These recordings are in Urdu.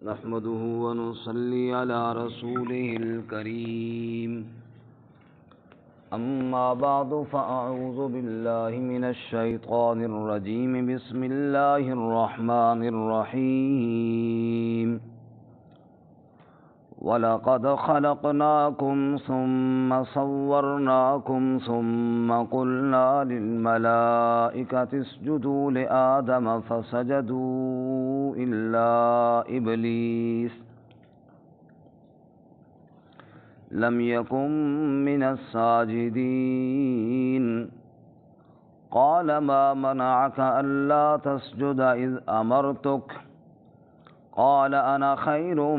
نحمده ونصلي على رسوله الكريم أما بعد فأعوذ بالله من الشيطان الرجيم بسم الله الرحمن الرحيم وَلَقَدْ خَلَقْنَاكُمْ ثُمَّ صَوَّرْنَاكُمْ ثُمَّ قُلْنَا لِلْمَلَائِكَةِ اسْجُدُوا لِآدَمَ فَسَجَدُوا إِلَّا إِبْلِيسَ لَمْ يَكُنْ مِنَ السَّاجِدِينَ قَالَ مَا مَنَعَكَ أَلَّا تَسْجُدَ إِذْ أَمَرْتُكَ قال أنا خير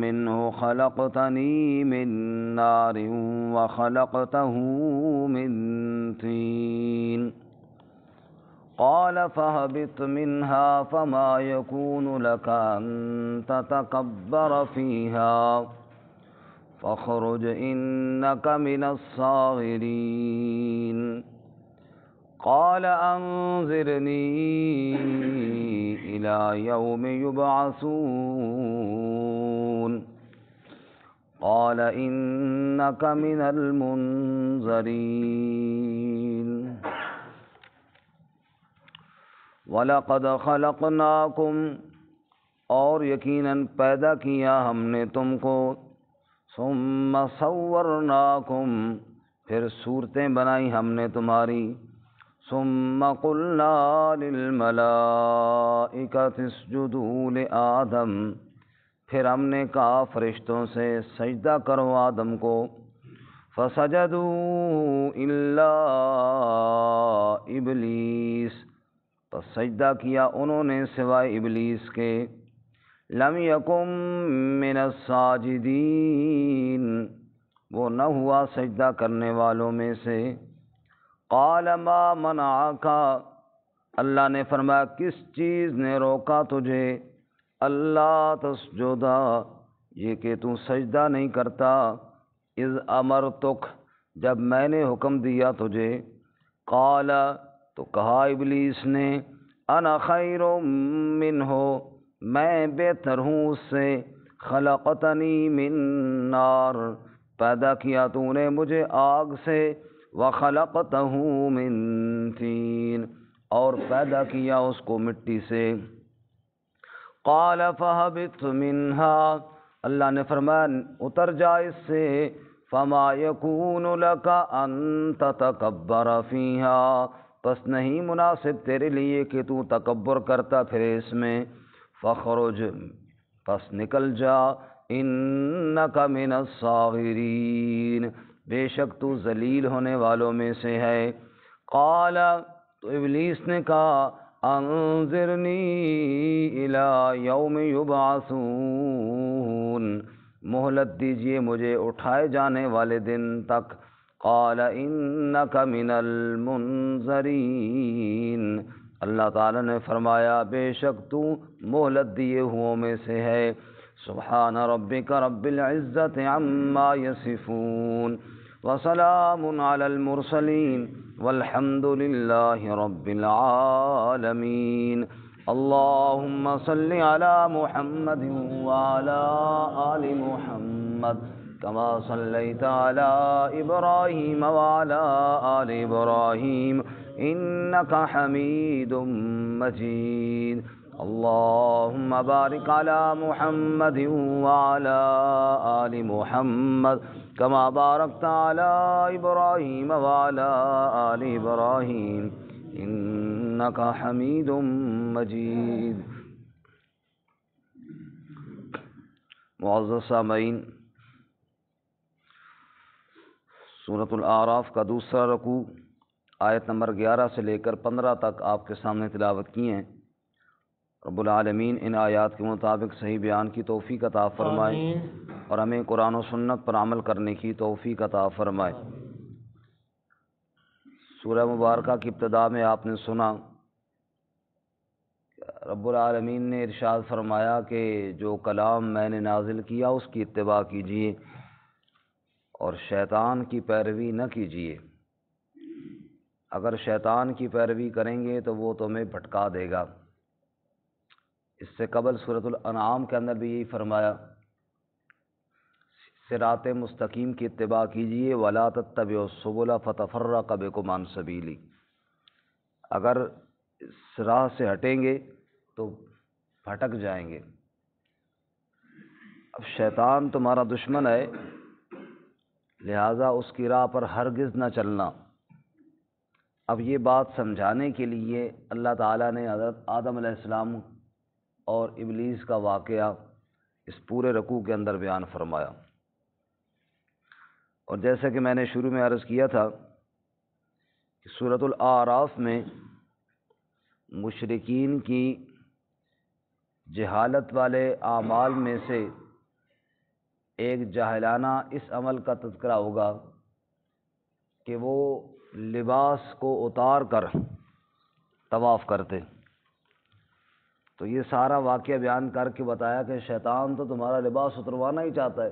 منه خلقتني من نار وخلقته من طين قال فاهبط منها فما يكون لك أن تتكبر فيها فاخرج إنك من الصاغرين قال أنظرني إلى يوم يبعثون قال إنك من المنظرين وَلَقَدْ خَلَقْنَاكُمْ اور یقیناً پیدا کیا ہم نے تم کو ثُمَّ صَوَّرْنَاكُمْ پھر صورتیں بنائی ہم نے تمہاری ثم قلنا للملائکۃ اسجدوا لآدم پھر ہم نے کہا فرشتوں سے سجدہ کرو آدم کو فسجدوا الا ابلیس پس سجدہ کیا انہوں نے سوائے ابلیس کے لم یکن من الساجدین وہ نہ ہوا سجدہ کرنے والوں میں سے قال ما منعک اللہ نے فرمایا کس چیز نے روکا تجھے اللہ تسجدا یہ کہ تو سجدہ نہیں کرتا اذ امرتک جب میں نے حکم دیا تجھے قال تو کہا ابلیس نے انا خیر منہ میں بہتر ہوں اس سے خلقتنی من نار پیدا کیا تو نے مجھے آگ سے وَخَلَقْتَهُ مِن طِينٍ اور پیدا کیا اس کو مٹی سے قَالَ فَهَبِطْ مِنْهَا اللہ نے فرمایا اتر جا اس سے فَمَا يَكُونُ لَكَ أَن تَتَكَبَّرَ فِيهَا پس نہیں مناسب تیرے لیے کہ تو تکبر کرتا پھرے اس میں فَخْرُجْ پس نکل جا إِنَّكَ مِنَ الصَّاغِرِينَ بے شک تو ذلیل ہونے والوں میں سے ہے قال تو ابلیس نے کہا انظرنی الی یوم یبعثون مہلت دیجئے مجھے اٹھائے جانے والے دن تک قال انک من المنظرین اللہ تعالی نے فرمایا بے شک تو مہلت دیے ہوں میں سے ہے سبحان ربک رب العزت عما یصفون وسلام علی المرسلین والحمد للہ رب العالمین اللہم صل علی محمد وعلی آل محمد کما صلیت علی ابراہیم وعلی آل ابراہیم انک حمید مجید اللہم بارک علی محمد وعلی آل محمد کما بارکت علی ابراہیم وعلی آل ابراہیم انک حمید مجید معزز سامعین سورۃ الاعراف کا دوسرا رکوع آیت نمبر 11 سے لے کر 15 تک آپ کے سامنے تلاوت کی ہیں رب العالمین ان آیات کے مطابق صحیح بیان کی توفیق عطا فرمائے اور ہمیں قرآن و سنت پر عمل کرنے کی توفیق عطا فرمائے سورہ مبارکہ کی ابتدا میں آپ نے سنا رب العالمین نے ارشاد فرمایا کہ جو کلام میں نے نازل کیا اس کی اتباع کیجیے اور شیطان کی پیروی نہ کیجیے اگر شیطان کی پیروی کریں گے تو وہ تمہیں بھٹکا دے گا۔ اس سے قبل سورۃ الانعام کے اندر بھی یہی فرمایا، صراط مستقیم کی اتباع کیجیے، ولا تتبعوا السبل فتفرق بکم عن سبیلی، اگر اس راہ سے ہٹیں گے تو بھٹک جائیں گے۔ اب شیطان تمہارا دشمن ہے، لہٰذا اس کی راہ پر ہرگز نہ چلنا۔ اب یہ بات سمجھانے کے لیے اللہ تعالیٰ نے حضرت آدم علیہ السلام اور ابلیس کا واقعہ اس پورے رکوع کے اندر بیان فرمایا۔ اور جیسا کہ میں نے شروع میں عرض کیا تھا کہ سورۃ الاعراف میں مشرکین کی جہالت والے اعمال میں سے ایک جاہلانہ اس عمل کا تذکرہ ہوگا کہ وہ لباس کو اتار کر طواف کرتے۔ تو یہ سارا واقعہ بیان کر کے بتایا کہ شیطان تو تمہارا لباس اتروانا ہی چاہتا ہے،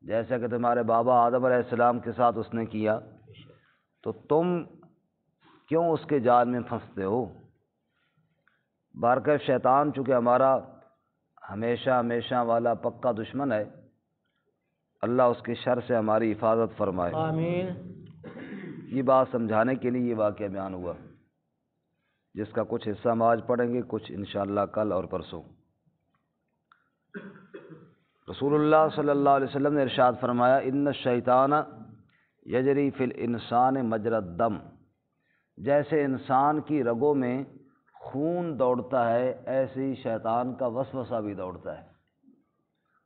جیسا کہ تمہارے بابا آدم علیہ السلام کے ساتھ اس نے کیا، تو تم کیوں اس کے جال میں پھنستے ہو؟ بارکہ شیطان چونکہ ہمارا ہمیشہ ہمیشہ والا پکا دشمن ہے، اللہ اس کے شر سے ہماری حفاظت فرمائے، آمین۔ یہ بات سمجھانے کے لیے یہ واقعہ بیان ہوا، جس کا کچھ حصہ ہم آج پڑھیں گے، کچھ انشاءاللہ کل اور پرسوں۔ رسول اللہ صلی اللہ علیہ وسلم نے ارشاد فرمایا، ان الشیطان یجری فی الانسان مجری الدم، جیسے انسان کی رگوں میں خون دوڑتا ہے ایسے ہی شیطان کا وسوسہ بھی دوڑتا ہے۔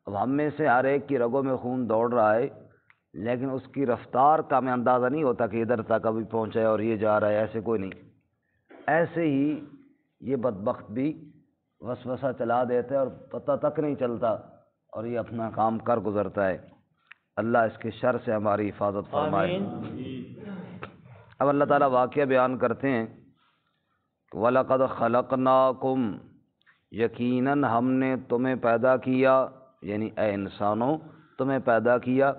اب ہم میں سے ہر ایک کی رگوں میں خون دوڑ رہا ہے، لیکن اس کی رفتار کا ہمیں اندازہ نہیں ہوتا کہ ادھر تک ابھی پہنچا ہے اور یہ جا رہا ہے، ایسے کوئی نہیں۔ ایسے ہی یہ بدبخت بھی وسوسہ چلا دیتا ہے اور پتہ تک نہیں چلتا، اور یہ اپنا کام کر گزرتا ہے۔ اللہ اس کے شر سے ہماری حفاظت فرمائے۔ اب اللہ تعالیٰ واقعہ بیان کرتے ہیں، وَلَقَدْ خَلَقْنَاكُمْ، یقیناً ہم نے تمہیں پیدا کیا، یعنی اے انسانوں تمہیں پیدا کیا۔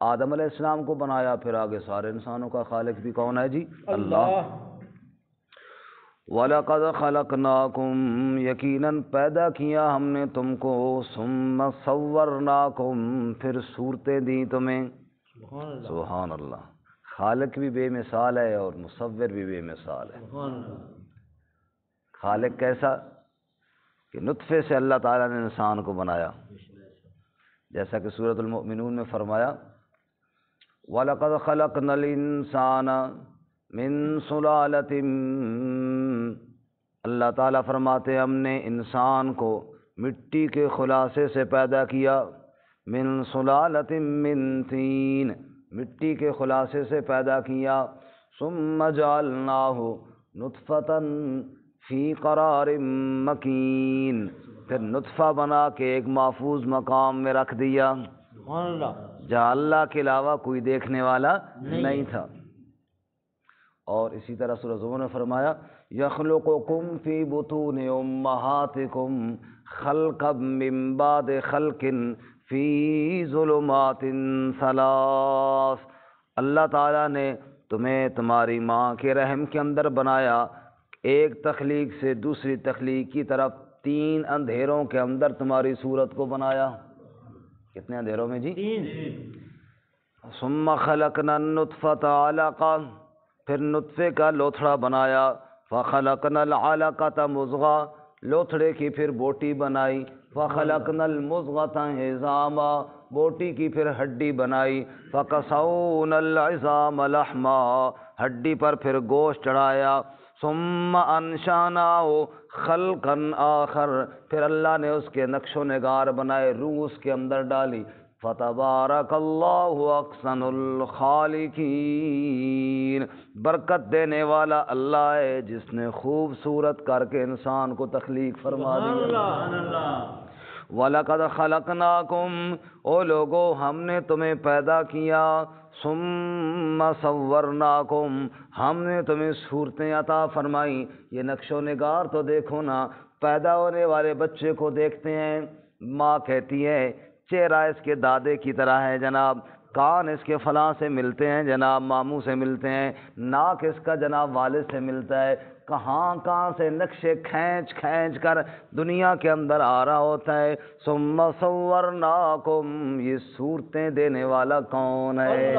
آدم علیہ السلام کو بنایا، پھر آگے سارے انسانوں کا خالق بھی کون ہے جی؟ اللہ۔ وَلَقَدْ خَلَقْنَاكُمْ، یقیناً پیدا کیا ہم نے تم کو، ثُمَّ صَوَّرْنَاكُمْ، پھر صورتیں دی تمہیں۔ سبحان اللہ، خالق بھی بے مثال ہے اور مصور بھی بے مثال ہے۔ خالق کیسا کہ نطفے سے اللہ تعالیٰ نے انسان کو بنایا، جیسا کہ سورۃ المؤمنون میں فرمایا، وَلَقَدْ خَلَقْنَا الْإِنسَانَ مِنْ صُلَالَةٍ، اللہ تعالیٰ فرماتے ہم نے انسان کو مٹی کے خلاصے سے پیدا کیا، من صلالة من طین، مٹی کے خلاصے سے پیدا کیا، ثم جعلناہ نطفۃ فی قرار مکین، پھر نطفہ بنا کے ایک محفوظ مقام میں رکھ دیا، جہاں اللہ کے علاوہ کوئی دیکھنے والا نہیں تھا۔ اور اسی طرح سورہ زمر نے فرمایا، یخلقکم فی بطون امہاتکم خلقا من بعد خلق فی ظلمات ثلاث، اللہ تعالیٰ نے تمہیں تمہاری ماں کے رحم کے اندر بنایا، ایک تخلیق سے دوسری تخلیق کی طرف 3 اندھیروں کے اندر تمہاری صورت کو بنایا۔ کتنے اندھیروں میں جی؟ 3۔ ثم خلقنا النطفۃ علقہ، پھر نطفے کا لوتھڑا بنایا، فخلقنا العلقۃ مضغہ، لوتھڑے کی پھر بوٹی بنائی، فخلقنا المضغۃ عظاما، بوٹی کی پھر ہڈی بنائی، فکسونا العظام لحما، ہڈی پر پھر گوشت چڑھایا، ثم انشأناہ خلقا آخر، پھر اللہ نے اس کے نقش و نگار بنائے، روح اس کے اندر ڈالی، فتبارک اللہ احسن الخالقین، برکت دینے والا اللہ ہے جس نے خوبصورت کر کے انسان کو تخلیق فرما دی۔ وَلَقَدْ خَلَقْنَاكُمْ، او لوگو ہم نے تمہیں پیدا کیا، ثُمَّ صَوَّرْنَاكُمْ، ہم نے تمہیں صورتیں عطا فرمائی۔ یہ نقش و نگار تو دیکھو نا، پیدا ہونے والے بچے کو دیکھتے ہیں، ماں کہتی ہے چہرہ اس کے دادے کی طرح ہے جناب، کان اس کے فلاں سے ملتے ہیں جناب، ماموں سے ملتے ہیں، ناک اس کا جناب والد سے ملتا ہے، کہاں کہاں سے نقشے کھینچ کھینچ کر دنیا کے اندر آ رہا ہوتا ہے۔ ثم صورناکم، یہ صورتیں دینے والا کون ہے؟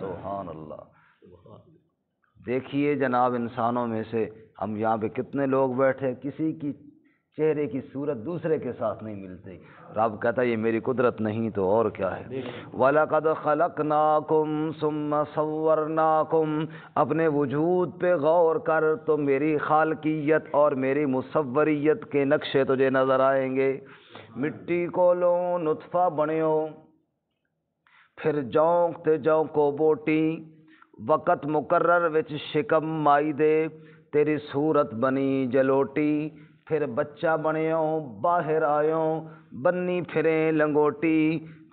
سبحان اللہ۔ دیکھیے جناب، انسانوں میں سے ہم یہاں پہ کتنے لوگ بیٹھے، کسی کی چہرے کی صورت دوسرے کے ساتھ نہیں ملتی۔ رب کہتا ہے یہ میری قدرت نہیں تو اور کیا ہے۔ وَلَقَدْ خَلَقْنَاكُمْ ثُمَّ صَوَّرْنَاكُمْ، اپنے وجود پہ غور کر تو میری خالقیت اور میری مصوریت کے نقشے تجھے نظر آئیں گے۔ مٹی کو لو نطفہ بنیو، پھر جونک تے جونکو بوٹی، وقت مقرر وچ شکم مائی دے، تیری صورت بنی جلوٹی، پھر بچہ بنیو باہر آیوں، بنی پھریں لنگوٹی،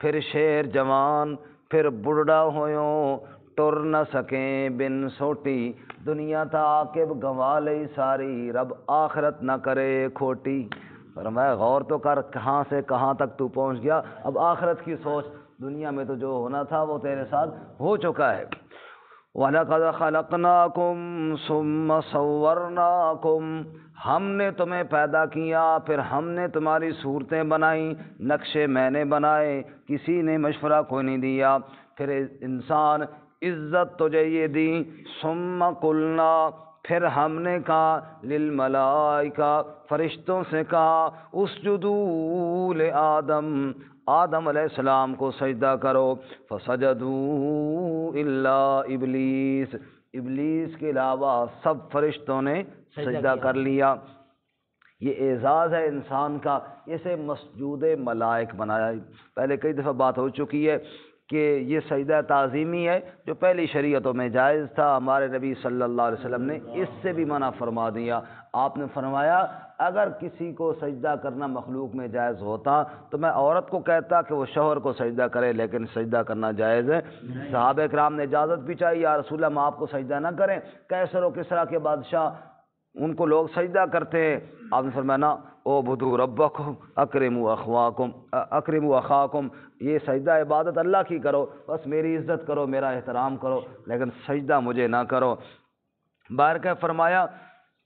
پھر شیر جوان، پھر بڑھڑا ہویوں، ٹر نہ سکیں بن سوٹی، دنیا تا عاقب گنوا لئی ساری، رب آخرت نہ کرے کھوٹی۔ فرمایا غور تو کر کہاں سے کہاں تک تو پہنچ گیا، اب آخرت کی سوچ، دنیا میں تو جو ہونا تھا وہ تیرے ساتھ ہو چکا ہے۔ وَلَقَدْ خَلَقْنَاكُمْ ثُمَّ صَوَّرْنَاكُمْ، ہم نے تمہیں پیدا کیا، پھر ہم نے تمہاری صورتیں بنائیں، نقشے میں نے بنائے، کسی نے مشورہ کوئی نہیں دیا۔ پھر انسان عزت تجھے یہ دی، ثُمَّ قُلْنَا، پھر ہم نے کہا للملائکہ، فرشتوں سے کہا اسجدوا لآدم، آدم علیہ السلام کو سجدہ کرو، فسجدوا الا ابلیس، ابلیس کے علاوہ سب فرشتوں نے سجدہ کر لیا۔ یہ اعزاز ہے انسان کا، اسے مسجود ملائک بنایا۔ پہلے کئی دفعہ بات ہو چکی ہے کہ یہ سجدہ تعظیمی ہے جو پہلی شریعتوں میں جائز تھا، ہمارے نبی صلی اللہ علیہ وسلم نے اس سے بھی منع فرما دیا۔ آپ نے فرمایا اگر کسی کو سجدہ کرنا مخلوق میں جائز ہوتا تو میں عورت کو کہتا کہ وہ شوہر کو سجدہ کرے، لیکن سجدہ کرنا جائز ہے۔ صحابہ کرام نے اجازت بھی چاہی، یا رسول اللہ ہم آپ کو سجدہ نہ کریں، کیسر و کسریٰ کے بادشاہ ان کو لوگ سجدہ کرتے ہیں۔ آپ نے فرمایا نا، اعبدوا ربکم اکرموا اخواکم اکرموا اخاکم، یہ سجدہ عبادت اللہ کی کرو، بس میری عزت کرو، میرا احترام کرو، لیکن سجدہ مجھے نہ کرو۔ باہر کا فرمایا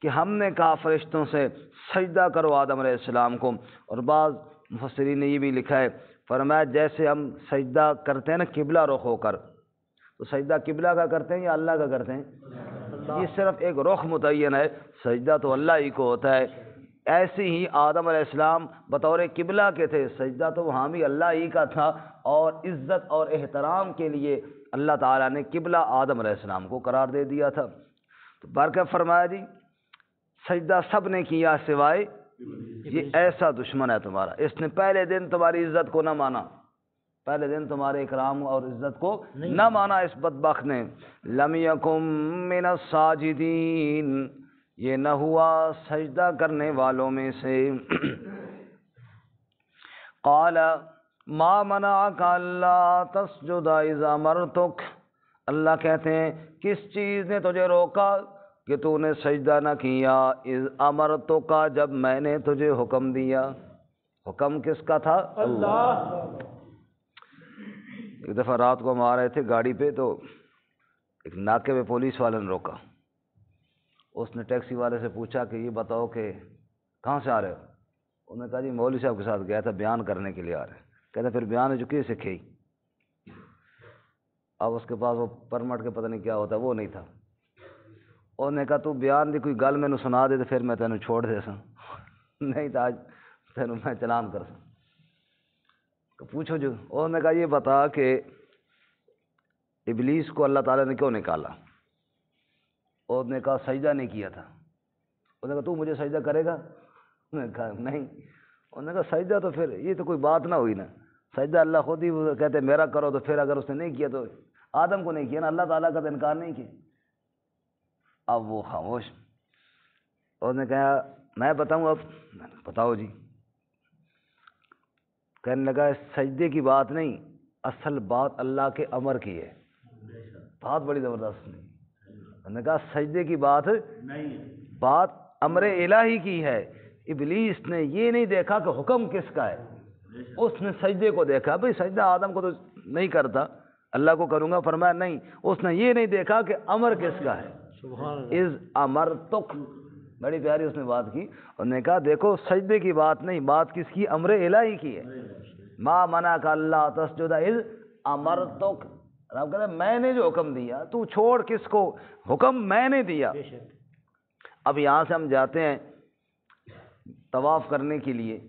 کہ ہم نے کہا فرشتوں سے سجدہ کرو آدم علیہ السلام کو، اور بعض مفسرین نے یہ بھی لکھا ہے، فرمایا جیسے ہم سجدہ کرتے ہیں نا قبلہ رخ ہو کر، تو سجدہ قبلہ کا کرتے ہیں یا اللہ کا کرتے ہیں؟ یہ صرف ایک رخ متعین ہے، سجدہ تو اللہ ہی کو ہوتا ہے۔ ایسے ہی آدم علیہ السلام بطور قبلہ کے تھے، سجدہ تو وہاں بھی اللہ ہی کا تھا، اور عزت اور احترام کے لیے اللہ تعالیٰ نے قبلہ آدم علیہ السلام کو قرار دے دیا تھا۔ تو برکت فرمایا جی سجدہ سب نے کیا سوائے یہ ایسا دشمن ہے تمہارا، اس نے پہلے دن تمہاری عزت کو نہ مانا، پہلے دن تمہارے اکرام اور عزت کو نہ مانا اس بدبخت نے۔ لم یکم من الساجدین، یہ نہ ہوا سجدہ کرنے والوں میں سے۔ قال ما منعک الا تسجد اذا امرتک، اللہ کہتے ہیں کس چیز نے تجھے روکا کہ تو نے سجدہ نہ کیا، اذ امرتک، جب میں نے تجھے حکم دیا۔ حکم کس کا تھا؟ اللہ۔ ایک دفعہ رات کو ہم آ رہے تھے گاڑی پہ، تو ایک ناکے پہ پولیس والے نے روکا، اس نے ٹیکسی والے سے پوچھا کہ یہ بتاؤ کہ کہاں سے آ رہے ہو؟ انہوں نے کہا جی مولوی صاحب کے ساتھ گیا تھا، بیان کرنے کے لیے آ رہے ہیں۔ کہتے پھر بیان جو کیے سکھے ہی، اب اس کے پاس وہ پرمٹ کے پتہ نہیں کیا ہوتا وہ نہیں تھا۔ انہوں نے کہا تو بیان دی کوئی گل میں سنا دے تو پھر میں تینوں چھوڑ دے سا، نہیں تو آج تینوں میں چلان کر سا۔ پوچھو جو، انہوں نے کہا یہ بتا کہ ابلیس کو اللہ تعالیٰ نے کیوں نکالا؟ اور نے کہا سجدہ نہیں کیا تھا۔ انہوں نے کہا تو مجھے سجدہ کرے گا؟ انہوں نے کہا نہیں۔ انہوں نے کہا سجدہ تو پھر یہ تو کوئی بات نہ ہوئی نا، سجدہ اللہ خود ہی کہتے میرا کرو، تو پھر اگر اس نے نہیں کیا تو آدم کو نہیں کیا نا، اللہ تعالیٰ کا تو انکار نہیں کیا۔ اب وہ خاموش۔ انہوں نے کہا میں بتاؤں اب؟ بتاؤ جی۔ کہنے لگا سجدے کی بات نہیں، اصل بات اللہ کے امر کی ہے۔ بات بڑی زبردست نہیں۔ انہوں نے کہا سجدے کی بات نہیں، بات امر الہی کی ہے۔ ابلیس نے یہ نہیں دیکھا کہ حکم کس کا ہے، اس نے سجدے کو دیکھا۔ بھئی سجدہ آدم کو تو نہیں کرتا، اللہ کو کروں گا، فرمایا نہیں۔ اس نے یہ نہیں دیکھا کہ امر کس کا ہے، اذ امرتک، بڑی پیاری اس نے بات کی، اور نے کہا دیکھو سجدے کی بات نہیں، بات کس کی؟ امر الہی کی ہے. ما منعک اللہ تسجد اذ امرتک، رب کہتا ہے میں نے جو حکم دیا تو چھوڑ کس کو؟ حکم میں نے دیا. اب یہاں سے ہم جاتے ہیں طواف کرنے کے لیے،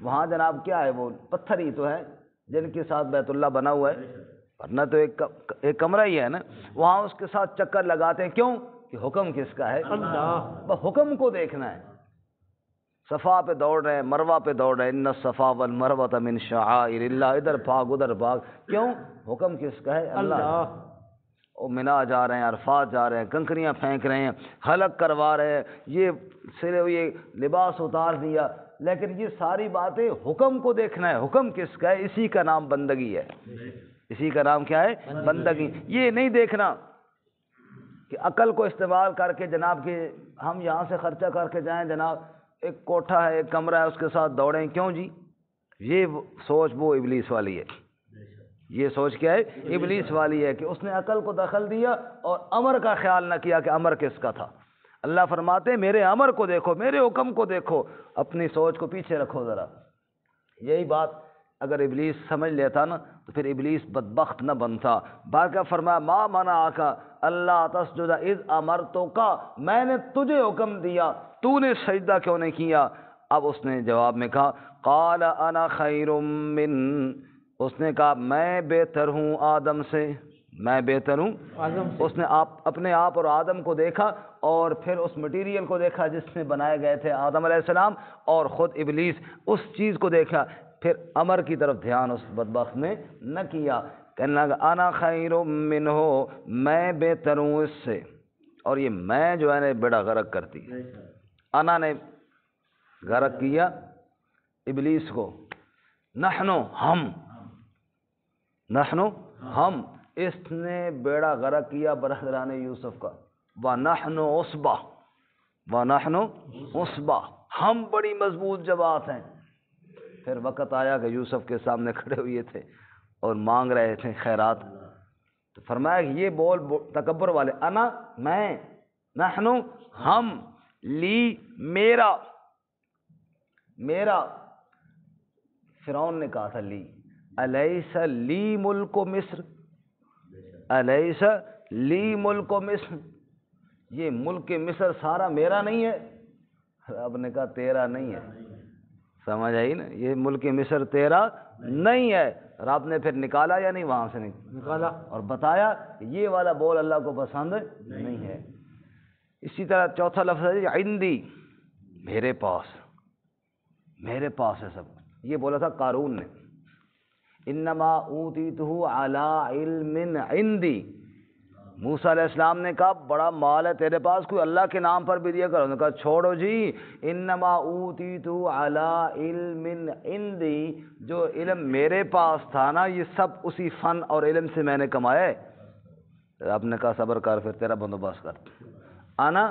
وہاں جناب کیا ہے؟ وہ پتھر ہی تو ہے جن کے ساتھ بیت اللہ بنا ہوا ہے، ورنہ تو ایک کمرہ ہی ہے نا. وہاں اس کے ساتھ چکر لگاتے ہیں، کیوں؟ کہ حکم کس کا ہے؟ اللہ. بس حکم کو دیکھنا ہے. صفا پہ دوڑ رہے ہیں، مروہ پہ دوڑ رہے ہیں، ان الصفا والمروہ من شعائر اللہ، ادھر بھاگ ادھر بھاگ، کیوں؟ حکم کس کا ہے؟ اللہ. وہ منا جا رہے ہیں، عرفات جا رہے ہیں، کنکریاں پھینک رہے ہیں، حلق کروا رہے ہیں، یہ سرے ہوئے لباس اتار دیا، لیکن یہ ساری باتیں حکم کو دیکھنا ہے. حکم کس کا ہے؟ اسی کا نام بندگی ہے. اسی کا نام کیا ہے؟ بندگی. یہ نہیں دیکھنا کہ عقل کو استعمال کر کے جناب کہ ہم یہاں سے خرچہ کر کے جائیں، جناب ایک کوٹھا ہے، ایک کمرہ ہے، اس کے ساتھ دوڑیں، کیوں جی؟ یہ سوچ وہ ابلیس والی ہے. یہ سوچ کیا ہے؟ ابلیس والی ہے کہ اس نے عقل کو دخل دیا اور امر کا خیال نہ کیا کہ امر کس کا تھا. اللہ فرماتے ہیں میرے امر کو دیکھو، میرے حکم کو دیکھو، اپنی سوچ کو پیچھے رکھو ذرا. یہی بات اگر ابلیس سمجھ لیتا نا تو پھر ابلیس بدبخت نہ بنتا. باقی فرمایا ما منعک اللہ تسجد اذ امرتک، میں نے تجھے حکم دیا، تو نے سجدہ کیوں نہیں کیا؟ اب اس نے جواب میں کہا قال انا خیر من، اس نے کہا میں بہتر ہوں آدم سے، میں بہتر ہوں آدم سے. اس نے اپنے آپ اور آدم کو دیکھا اور پھر اس مٹیریل کو دیکھا جس میں بنائے گئے تھے آدم علیہ السلام، اور خود ابلیس اس چیز کو دیکھا، پھر امر کی طرف دھیان اس بدبخت نے نہ کیا. کہنے لگا انا خیر منہ، میں بہتر ہوں اس سے. اور یہ میں جو ہے نا بڑا غرق کرتی ہے. انا نے غرق کیا ابلیس کو. نحنو ہم، نحنو ہم، اس نے بیڑا غرق کیا برادران یوسف کا. وَنَحْنُ عُصْبَةٌ، وَنَحْنُ عُصْبَةٌ، ہم بڑی مضبوط جماعت ہیں. پھر وقت آیا کہ یوسف کے سامنے کھڑے ہوئے تھے اور مانگ رہے تھے خیرات، تو فرمایا کہ یہ بول تکبر والے، انا میں، نحنو ہم، لی میرا، میرا. فرعون نے کہا تھا لی، الیس لی ملک مصر، الیس لی ملک مصر، یہ ملک مصر سارا میرا نہیں ہے؟ رب نے کہا تیرا نہیں ہے. سمجھ آئی نا؟ یہ ملک مصر تیرا نہیں ہے. رب نے پھر نکالا یا نہیں وہاں سے؟ نکالا اور بتایا کہ یہ والا بول اللہ کو پسند نہیں ہے. اسی طرح چوتھا لفظ ہے عندی، میرے پاس، میرے پاس ہے سب. یہ بولا تھا قارون نے، انما اوتیتہ علی علم عندی. موسیٰ علیہ السلام نے کہا بڑا مال ہے تیرے پاس، کوئی اللہ کے نام پر بھی دیا کرو. انہوں نے کہا چھوڑو جی، انما اوتیتہ علی علم عندی، جو علم میرے پاس تھا نا یہ سب اسی فن اور علم سے میں نے کمایا ہے. آپ نے کہا صبر کر، پھر تیرا بندوبست کر. انا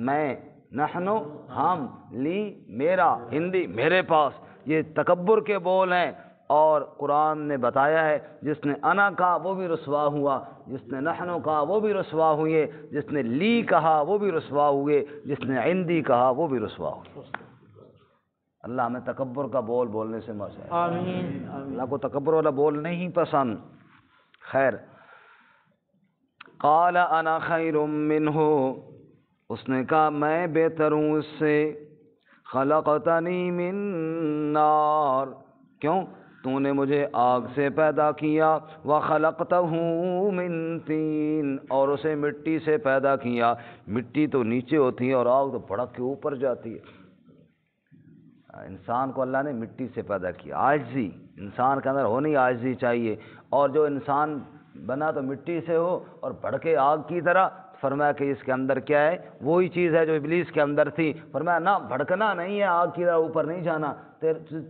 میں، نحنو ہم، لی میرا، عندی میرے پاس. یہ تکبر کے بول ہیں، اور قرآن نے بتایا ہے جس نے انا کہا وہ بھی رسوا ہوا، جس نے نحنو کہا وہ بھی رسوا ہوئے، جس نے لی کہا وہ بھی رسوا ہوئے، جس نے عندی کہا وہ بھی رسوا ہوئے. اللہ ہمیں تکبر کا بول بولنے سے بچائے. آمین. اللہ کو تکبر والا بول نہیں پسند. خیر، قال انا خیر منہ، اس نے کہا میں بہتر ہوں اس سے. خلقتنی من نار، کیوں؟ تو نے مجھے آگ سے پیدا کیا. وَخَلَقْتَهُ مِن طِينٍ، اور اسے مٹی سے پیدا کیا. مٹی تو نیچے ہوتی ہے اور آگ تو بھڑک کے اوپر جاتی ہے. انسان کو اللہ نے مٹی سے پیدا کیا. عاجزی انسان کے اندر ہونی، عاجزی چاہیے. اور جو انسان بنا تو مٹی سے ہو اور بھڑکے آگ کی طرح. فرمایا کہ اس کے اندر کیا ہے؟ وہی چیز ہے جو ابلیس کے اندر تھی. فرمایا نہ بھڑکنا نہیں ہے، آگ کی طرح اوپر نہیں جانا.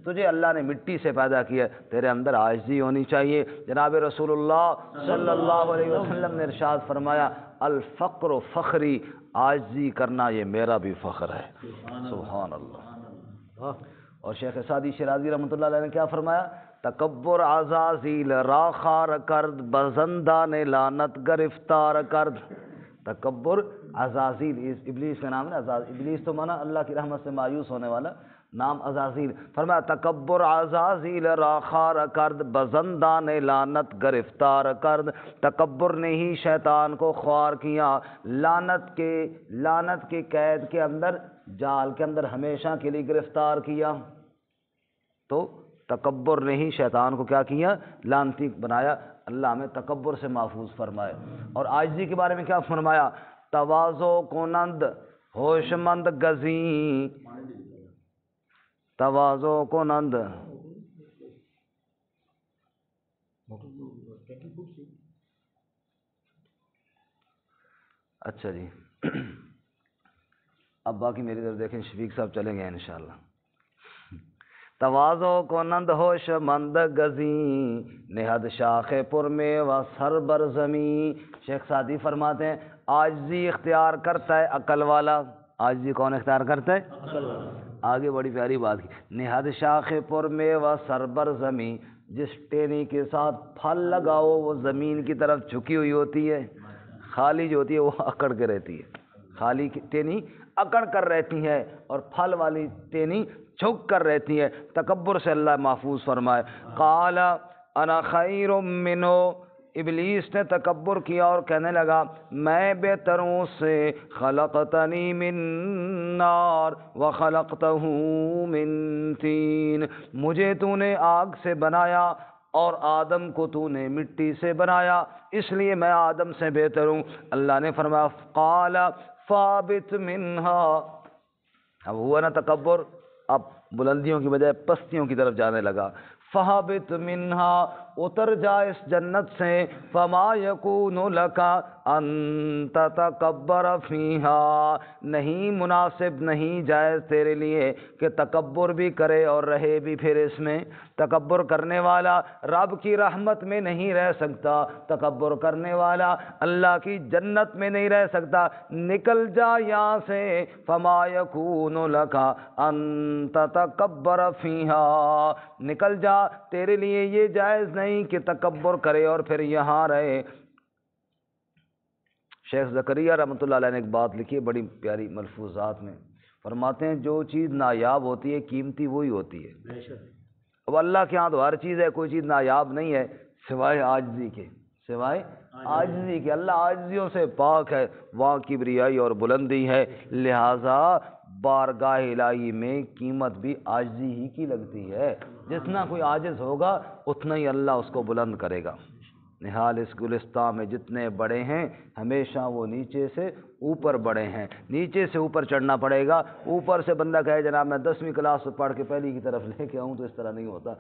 تجھے اللہ نے مٹی سے پیدا کیا، تیرے اندر عاجزی ہونی چاہیے. جناب رسول اللہ صلی اللہ علیہ وسلم نے ارشاد فرمایا الفقر فخری، عاجزی کرنا یہ میرا بھی فخر ہے. سبحان اللہ. اور شیخ سعدی شیرازی رحمۃ اللہ علیہ نے کیا فرمایا؟ تکبر عزازیل را خار کرد، بزندان لعنت گرفتار کرد. تکبر عزازیل، ابلیس کا نام ہے ابلیس تو مانا اللہ کی رحمت سے مایوس ہونے والا، نام عزازیل۔ فرمایا تکبر عزازیل را خار کرد، بزندان لعنت گرفتار کرد۔ تکبر نے ہی شیطان کو خوار کیا، لعنت کے قید کے اندر، جال کے اندر ہمیشہ کے لیے گرفتار کیا۔ تو تکبر نے ہی شیطان کو کیا کیا؟ لعنتی بنایا۔ اللہ ہمیں تکبر سے محفوظ فرمائے۔ اور عاجزی کے بارے میں کیا فرمایا؟ تواضع کنند ہوش مند گزیں، تواضع کنند۔ اچھا جی، اب باقی میری طرف دیکھیں، شفیق صاحب چلیں گے انشاءاللہ۔ تواضع کنند ہوش مند گزیں، نہد شاخ پر میں و سر بر زمین۔ شیخ سعدی فرماتے ہیں عاجزی اختیار کرتا ہے عقل والا۔ عاجزی کون اختیار کرتا ہے؟ عقل والا۔ آگے بڑی پیاری بات کی، نہد شاخ پر میں و سر بر زمین، جس ٹینی کے ساتھ پھل لگاؤ وہ زمین کی طرف جھکی ہوئی ہوتی ہے، خالی جو ہوتی ہے وہ اکڑ کے رہتی ہے۔ خالی ٹینی اکڑ کر رہتی ہے اور پھل والی ٹینی جھک کر رہتی ہے۔ تکبر سے اللہ محفوظ فرمائے۔ قال انا خیر منہ، ابلیس نے تکبر کیا اور کہنے لگا میں بہتر ہوں اس سے، خلقتنی من نار وخلقتہ من طین، مجھے تو نے آگ سے بنایا اور آدم کو تو نے مٹی سے بنایا، اس لیے میں آدم سے بہتر ہوں۔ اللہ نے فرمایا قال فابت منہا، اب ہوا نا تکبر، اب بلندیوں کی بجائے پستیوں کی طرف جانے لگا۔ فہبت منہا، اتر جا اس جنت سے، فما یکون لک ان تتکبر فیہا، نہیں مناسب نہیں جائز تیرے لیے کہ تکبر بھی کرے اور رہے بھی پھر اس میں۔ تکبر کرنے والا رب کی رحمت میں نہیں رہ سکتا، تکبر کرنے والا اللہ کی جنت میں نہیں رہ سکتا، نکل جا یہاں سے۔ فما یکون لک ان تتکبر فیہا، نکل جا، تیرے لیے یہ جائز نہیں کہ تکبر کرے اور پھر یہاں رہے۔ شیخ زکریا رحمۃ اللہ علیہ نے ایک بات لکھی ہے بڑی پیاری ملفوظات میں، فرماتے ہیں جو چیز نایاب ہوتی ہے قیمتی وہی ہوتی ہے۔ اب اللہ کے ہاں تو ہر چیز ہے، کوئی چیز نایاب نہیں ہے سوائے عاجزی کے، سوائے عاجزی کے۔ اللہ عاجزیوں سے پاک ہے، وہاں کبریائی اور بلندی ہے، لہٰذا بارگاہ الہی میں قیمت بھی عاجزی ہی کی لگتی ہے۔ جتنا کوئی عاجز ہوگا اتنا ہی اللہ اس کو بلند کرے گا۔ نہال اس گلستان میں جتنے بڑے ہیں ہمیشہ وہ نیچے سے اوپر بڑے ہیں، نیچے سے اوپر چڑھنا پڑے گا۔ اوپر سے بندہ کہے جناب میں 10ویں کلاس سے پڑھ کے پہلی کی طرف لے کے آؤں، تو اس طرح نہیں ہوتا۔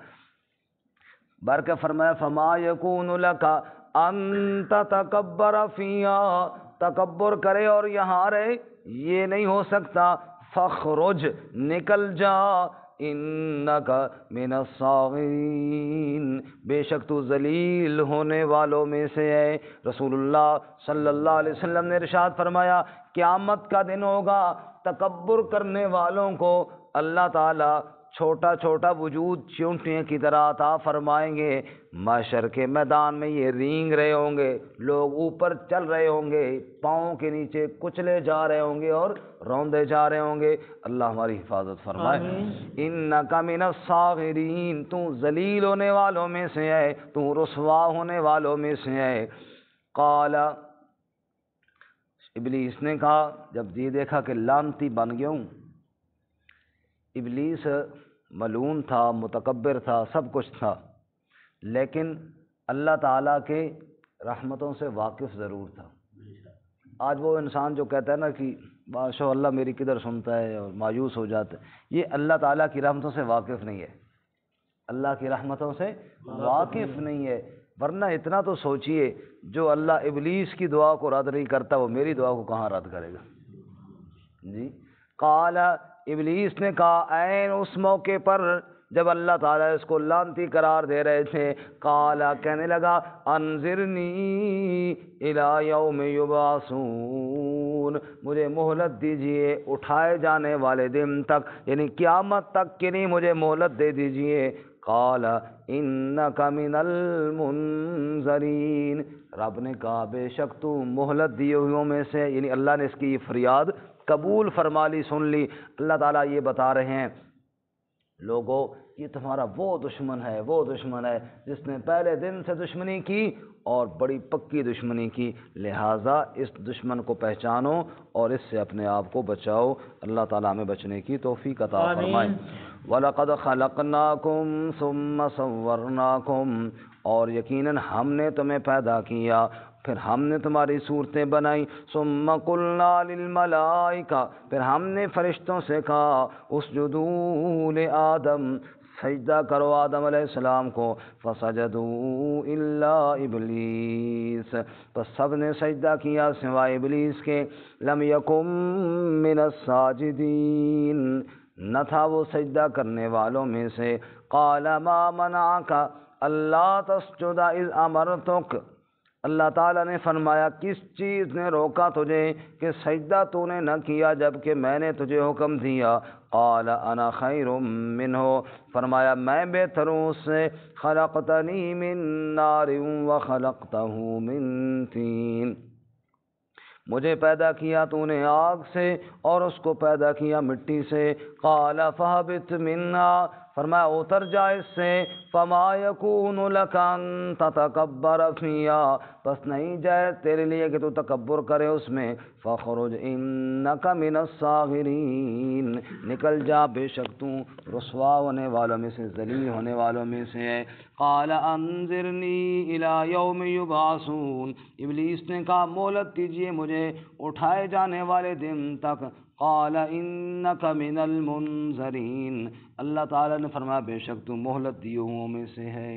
برکہ فرمایا فما یکون لک ان تتکبر فیہا، تکبر کرے اور یہاں رہے یہ نہیں ہو سکتا۔ فخرج، نکل جا، انک من الصاغرین، بے شک تو ذلیل ہونے والوں میں سے ہے۔ رسول اللہ صلی اللہ علیہ وسلم نے ارشاد فرمایا قیامت کا دن ہوگا، تکبر کرنے والوں کو اللہ تعالی چھوٹا چھوٹا وجود چیونٹیوں کی طرح عطا فرمائیں گے۔ محشر کے میدان میں یہ رینگ رہے ہوں گے، لوگ اوپر چل رہے ہوں گے، پاؤں کے نیچے کچلے جا رہے ہوں گے اور روندے جا رہے ہوں گے۔ اللہ ہماری حفاظت فرمائے۔ انک من الصاغرین، تو ذلیل ہونے والوں میں سے ہے، تو رسوا ہونے والوں میں سے ہے۔ قال، ابلیس نے کہا جب یہ دیکھا کہ لعنتی بن گیا ہوں، ابلیس ملعون تھا، متکبر تھا، سب کچھ تھا، لیکن اللہ تعالیٰ کے رحمتوں سے واقف ضرور تھا۔ آج وہ انسان جو کہتا ہے نا کہ ماشاء اللہ میری کدھر سنتا ہے اور مایوس ہو جاتا ہے، یہ اللہ تعالیٰ کی رحمتوں سے واقف نہیں ہے، اللہ کی رحمتوں سے واقف نہیں ہے۔ ورنہ اتنا تو سوچئے جو اللہ ابلیس کی دعا کو رد نہیں کرتا وہ میری دعا کو کہاں رد کرے گا؟ جی۔ قال، ابلیس نے کہا این اس موقع پر جب اللہ تعالیٰ اس کو لعنتی قرار دے رہے تھے، قال کہنے لگا انظرنی الی یوم یبعثون، مجھے مہلت دیجئے اٹھائے جانے والے دن تک، یعنی قیامت تک کے لیے مجھے مہلت دے دیجئے۔ قال انک من المنذرین، رب نے کہا بے شک تو مہلت دیے ہوئوں میں سے، یعنی اللہ نے اس کی یہ فریاد قبول فرما لی، سن لی۔ اللہ تعالیٰ یہ بتا رہے ہیں لوگوں یہ تمہارا وہ دشمن ہے، وہ دشمن ہے جس نے پہلے دن سے دشمنی کی اور بڑی پکی دشمنی کی، لہٰذا اس دشمن کو پہچانو اور اس سے اپنے آپ کو بچاؤ۔ اللہ تعالیٰ ہمیں بچنے کی توفیق عطا فرمائے۔ وَلَقَدْ خَلَقْنَاكُمْ ثُمَّ صَوَّرْنَاكُمْ، اور یقیناً ہم نے تمہیں پیدا کیا پھر ہم نے تمہاری صورتیں بنائی، ثم قلنا للملائکہ، پھر ہم نے فرشتوں سے کہا اسجدوا لآدم، سجدہ کرو آدم علیہ السلام کو، فسجدوا الا ابلیس، پس سب نے سجدہ کیا سوائے ابلیس کے، لم یکن من الساجدین، نہ تھا وہ سجدہ کرنے والوں میں سے، قال ما منعک اللہ تسجد اذ امرتک، اللہ تعالیٰ نے فرمایا کس چیز نے روکا تجھے کہ سجدہ تو نے نہ کیا جبکہ میں نے تجھے حکم دیا، قال انا خیر منہ، فرمایا میں بہتر ہوں اس سے، خلقتنی من نار وخلقتہ من طین، مجھے پیدا کیا تو نے آگ سے اور اس کو پیدا کیا مٹی سے، قال فاہبط منہا، فرمایا اتر جا اس سے، فما یکون لک ان تتکبر فیہا، پس نہیں جائے تیرے لیے کہ تو تکبر کرے اس میں، فاخرج انک من الصاغرین، نکل جا بے شک تو رسوا ہونے والوں میں سے، ذلیل ہونے والوں میں سے ہے۔ قال انظرنی الی یوم یبعثون، ابلیس نے کہا مہلت دیجیے مجھے اٹھائے جانے والے دن تک، قال انک من المنذرین، اللہ تعالیٰ نے فرمایا بے شک تو مہلت دیے ہوں میں سے ہے۔